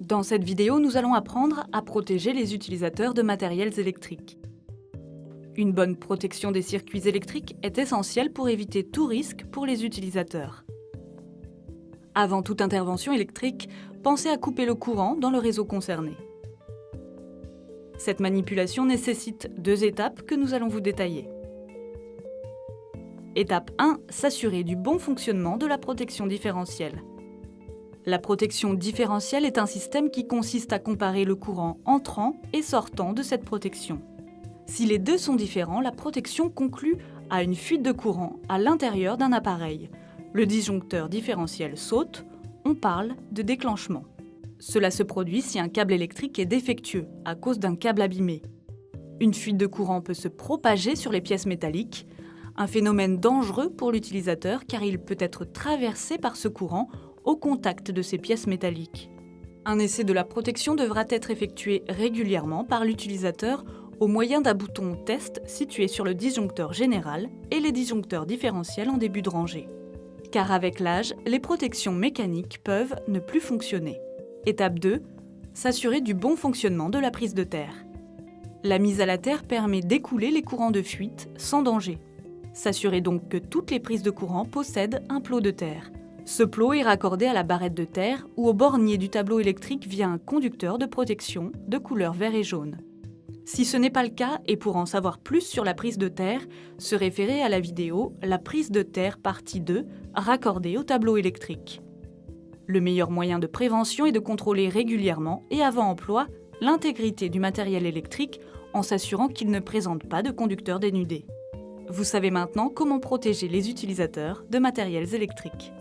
Dans cette vidéo, nous allons apprendre à protéger les utilisateurs de matériels électriques. Une bonne protection des circuits électriques est essentielle pour éviter tout risque pour les utilisateurs. Avant toute intervention électrique, pensez à couper le courant dans le réseau concerné. Cette manipulation nécessite 2 étapes que nous allons vous détailler. Étape 1, s'assurer du bon fonctionnement de la protection différentielle. La protection différentielle est un système qui consiste à comparer le courant entrant et sortant de cette protection. Si les deux sont différents, la protection conclut à une fuite de courant à l'intérieur d'un appareil. Le disjoncteur différentiel saute, on parle de déclenchement. Cela se produit si un câble électrique est défectueux à cause d'un câble abîmé. Une fuite de courant peut se propager sur les pièces métalliques, un phénomène dangereux pour l'utilisateur car il peut être traversé par ce courant au contact de ces pièces métalliques. Un essai de la protection devra être effectué régulièrement par l'utilisateur au moyen d'un bouton test situé sur le disjoncteur général et les disjoncteurs différentiels en début de rangée. Car avec l'âge, les protections mécaniques peuvent ne plus fonctionner. Étape 2. S'assurer du bon fonctionnement de la prise de terre. La mise à la terre permet d'écouler les courants de fuite sans danger. S'assurer donc que toutes les prises de courant possèdent un plot de terre. Ce plot est raccordé à la barrette de terre ou au bornier du tableau électrique via un conducteur de protection de couleur vert et jaune. Si ce n'est pas le cas, et pour en savoir plus sur la prise de terre, se référer à la vidéo « La prise de terre partie 2 » raccordée au tableau électrique. Le meilleur moyen de prévention est de contrôler régulièrement et avant emploi l'intégrité du matériel électrique en s'assurant qu'il ne présente pas de conducteur dénudé. Vous savez maintenant comment protéger les utilisateurs de matériels électriques.